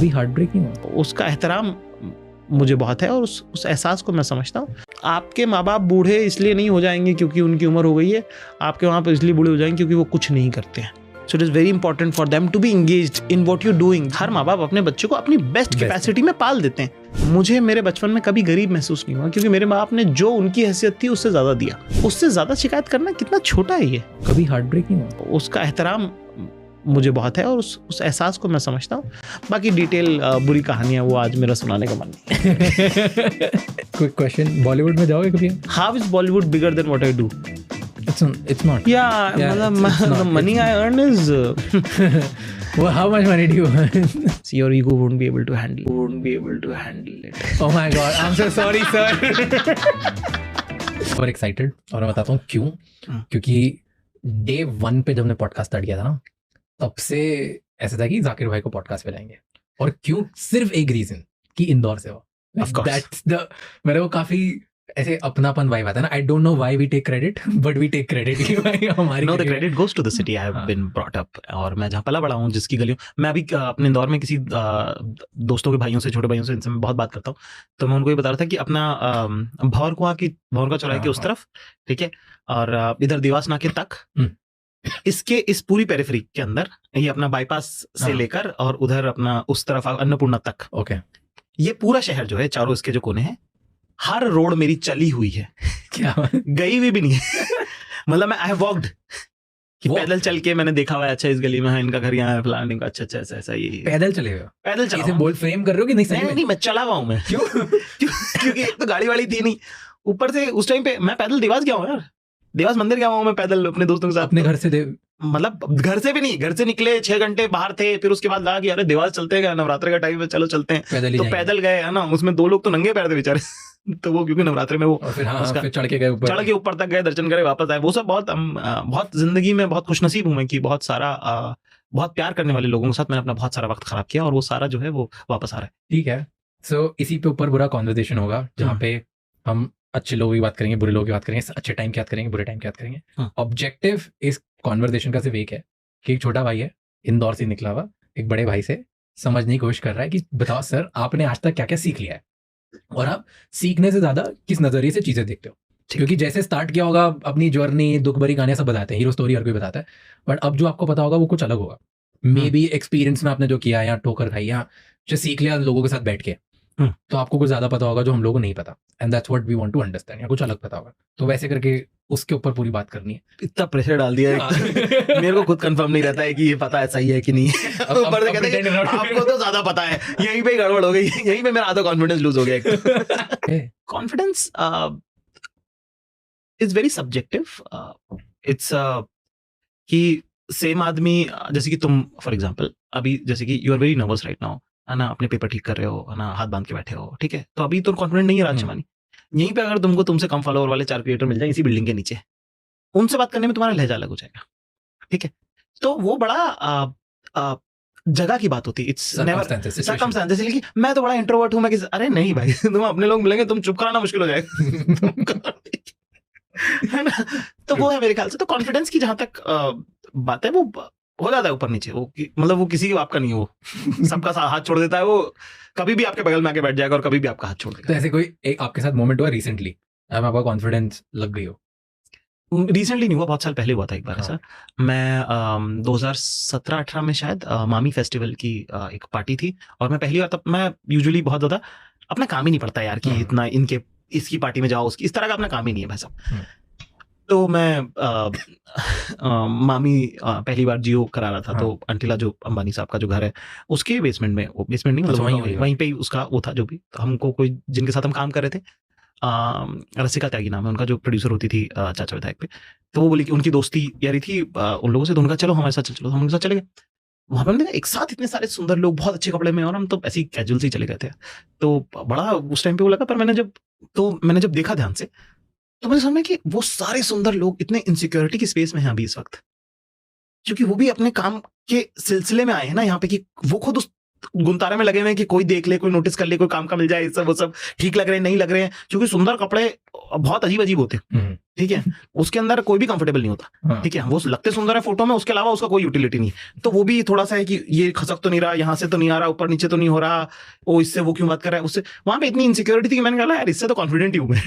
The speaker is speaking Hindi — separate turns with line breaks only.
कभी हार्ट ब्रेक नहीं हुआ?
उसका एहतराम मुझे बहुत है और उस एहसास को मैं समझता हूँ। आपके माँ बाप बूढ़े इसलिए नहीं हो जाएंगे क्योंकि उनकी उम्र हो गई है, आपके माँ बाप इसलिए बूढ़े हो जाएंगे क्योंकि वो कुछ नहीं करते हैं। So it is very important for them to be engaged in what you doing. हर माँ बाप अपने बच्चे को अपनी बेस्ट कैपेसिटी में पाल देते हैं। मुझे मेरे बचपन में कभी गरीब महसूस नहीं हुआ क्योंकि मेरे माँ बाप ने जो उनकी हैसियत थी उससे ज़्यादा दिया। उससे ज़्यादा शिकायत करना कितना छोटा है ये।
कभी हार्ट ब्रेक नहीं हुआ?
उसका एहतराम मुझे बहुत है और उस एहसास को मैं समझता हूँ। बाकी डिटेल बुरी कहानियाँ वो आज मेरा सुनाने का मन नहीं।
क्विक क्वेश्चन, बॉलीवुड में जाओगे कभी?
How is Bollywood bigger than what I do?
It's not.
Yeah, the money I earn is
well, how much money do you earn?
See, your ego won't be able to handle it.
Oh my god, I'm so sorry sir. और एक्साइटेड, और मैं बताता हूँ क्यों। क्योंकि डे 1 पे जब हमने पॉडकास्ट स्टार्ट किया था ना, तब से ऐसा था कि जाकिर भाई को पॉडकास्ट पे लाएंगे। और क्यों? सिर्फ एक रीजन कि इंदौर से हो। मेरे को काफी ऐसे अपनापन वाइब आता है ना। I don't know why we take credit, but we take credit कि भाई हमारी
no, the credit goes to the city I have been brought up. और मैं जहाँ पला बड़ा हूँ, जिसकी गलियों मैं अभी अपने इंदौर में किसी दोस्तों के भाइयों से, छोटे भाइयों से, इनसे मैं बहुत बात करता हूँ, तो मैं उनको ये बता रहा था कि अपना भौरकुआ चौराहे के उस तरफ, ठीक है, और इधर देवास नाके तक, इसके इस पूरी पेरिफेरी के अंदर ये अपना बाईपास से लेकर और उधर अपना उस तरफ अन्नपूर्णा तक,
ओके,
ये पूरा शहर जो है, चारों इसके जो कोने हैं, हर रोड मेरी चली हुई है। क्या? गई हुई भी नहीं है। मतलब मैं आई हैव वॉक्ड, कि पैदल चल के मैंने देखा हुआ है, अच्छा इस गली में है, इनका घर यहाँ है, फलाना, इनका अच्छा ऐसा ये
पैदल चले हुए? पैदल
चले
बोल फ्रेम कर रहे हो कि नहीं?
नहीं, मैं चला हुआ हूँ मैं। क्यों? क्योंकि एक तो गाड़ी वाड़ी थी नहीं, ऊपर से उस टाइम पे मैं पैदल देवास गया हूँ यार, देवास मंदिर गया हूँ मैं पैदल अपने दोस्तों के साथ।
अपने घर से?
मतलब घर से भी नहीं, घर से निकले 6 घंटे बाहर थे, फिर उसके बाद लगा कि अरे देवास चलते हैं, नवरात्रि का टाइम है, चलो चलते हैं, तो पैदल गए, है ना। उसमें 2 लोग तो नंगे पैर थे बेचारे। तो वो क्योंकि नवरात्रि में वो
फिर चढ़ के
ऊपर तक गए, दर्शन करे, वापस आए। वो सब बहुत जिंदगी में बहुत खुशनसीब हूं मैं कि बहुत प्यार करने वाले लोगों के साथ मैंने अपना बहुत सारा वक्त खराब किया, और वो सारा जो है वो वापस आ रहा है।
ठीक है, सो इसी पे ऊपर बुरा कॉन्वर्सेशन होगा, जहाँ पे हम अच्छे लोगों की बात करेंगे, बुरे लोगों की बात करेंगे, अच्छे टाइम की बात करेंगे, बुरे टाइम की बात करेंगे। ऑब्जेक्टिव इस कॉन्वर्सेशन का सिर्फ एक है कि एक छोटा भाई है, इंदौर से निकला हुआ, एक बड़े भाई से समझने की कोशिश कर रहा है कि बताओ सर, आपने आज तक क्या क्या सीख लिया है, और आप सीखने से ज्यादा किस नजरिए से चीजें देखते हो। क्योंकि जैसे स्टार्ट किया होगा अपनी जर्नी, दुख भरी कहानियां सब बताते हैं, हीरो स्टोरी हर कोई बताता है, बट अब जो आपको पता होगा वो कुछ अलग होगा। मे बी एक्सपीरियंस में आपने जो किया, या ठोकर खाई, या जो सीख लिया लोगों के साथ बैठ के, तो आपको कुछ ज्यादा पता होगा जो हम लोगों को नहीं पता, and that's what we want to understand, या कुछ अलग पता होगा। तो वैसे करके उसके ऊपर पूरी बात करनी है।
इतना प्रेशर डाल दिया है। मेरे को खुद कंफर्म नहीं रहता है कि ये पता है सही है कि नहीं। आपको तो ज्यादा पता है, यहीं पे गड़बड़ हो गई, यहीं पे मेरा आधा कॉन्फिडेंस लूज हो गया। Confidence is very subjective. It's कि सेम आदमी, जैसे कि तुम फॉर एग्जांपल अभी, जैसे कि you are very nervous right now, है ना, अपने पेपर ठीक कर रहे हो, है ना, हाथ बांध के बैठे हो, ठीक है, तो अभी तो कॉन्फिडेंट नहीं है राजमानी। यहीं पे अगर तुमसे कम फॉलोअर वाले 4 क्रिएटर मिल जाए इसी बिल्डिंग के नीचे, उनसे बात करने में तुम्हारा लहजा अलग हो जाएगा, ठीक है। तो वो बड़ा जगह की बात होती है। It's never circumstances. जैसे कि मैं तो बड़ा इंट्रोवर्ट हूं, मैं अरे नहीं भाई, तुम अपने लोग मिलेंगे, तुम चुप कराना मुश्किल हो जाएगा। है ना। तो वो है मेरे ख्याल से। तो कॉन्फिडेंस की जहां तक बात है, वो हो जाता है ऊपर नीचे, वो मतलब वो किसी आपका नहीं है, वो सबका हाथ छोड़ देता है। वो कभी भी आपके बगल में आके बैठ जाएगा और कभी भी आपका हाथ छोड़ देगा।
तो ऐसे कोई एक आपके साथ मोमेंट हुआ रिसेंटली, अब आपका कॉन्फिडेंस लग गई हो?
रिसेंटली नहीं हुआ, बहुत साल पहले हुआ था एक बार ऐसा। मैं 2017-18 में शायद मामी फेस्टिवल की एक पार्टी थी, और मैं पहली बार, तब मैं यूजुअली बहुत ज्यादा अपना काम ही नहीं पड़ता यार कि इतना इसकी पार्टी में जाओ, उसकी, इस तरह का अपना काम ही नहीं है भाई साहब। तो मैं मामी पहली बार जियो करा रहा था। तो अंटिला जो अंबानी साहब का जो घर है, उसके बेसमेंट में, वो बेसमेंट नहीं मतलब वहीं पे ही उसका वो था, जो भी हमको कोई जिनके साथ हम काम कर रहे थे, रसिका त्यागी नाम है उनका, जो प्रोड्यूसर होती थी चाचा विधायक पे। तो वो बोली कि उनकी दोस्ती यारी थी उन लोगों से, तो उनका चलो हमारे साथ चलो, हम उनके साथ चले गए। वहां पर हमने एक साथ इतने सारे सुंदर लोग बहुत अच्छे कपड़े में, और हम तो ऐसे ही कैजुअल से ही चले गए थे। तो बड़ा उस टाइम पे वो लगा, पर मैंने जब देखा ध्यान से, तो मुझे समझ में कि वो सारे सुंदर लोग इतने इनसिक्योरिटी की स्पेस में हैं अभी इस वक्त, क्योंकि वो भी अपने काम के सिलसिले में आए हैं ना यहाँ पे, कि वो खुद उस गुंतारे में लगे हुए हैं कि कोई देख ले, कोई नोटिस कर ले, कोई काम का मिल जाए, ये सब वो सब ठीक लग रहे हैं नहीं लग रहे हैं, क्योंकि सुंदर कपड़े बहुत अजीब अजीब होते हैं, ठीक है, उसके अंदर कोई भी कंफर्टेबल नहीं होता, ठीक है, वो लगते सुंदर है फोटो में, उसके अलावा उसका कोई यूटिलिटी नहीं, तो वो भी थोड़ा सा है कि ये खसक तो नहीं रहा, यहाँ से तो नहीं आ रहा, ऊपर नीचे तो नहीं हो रहा, वो इससे वो क्यों बात कर रहा है, उससे वहां पे इतनी इनसिक्योरिटी थी कि मैंने कहा यार इससे तो कॉन्फिडेंट ही हूं मैं।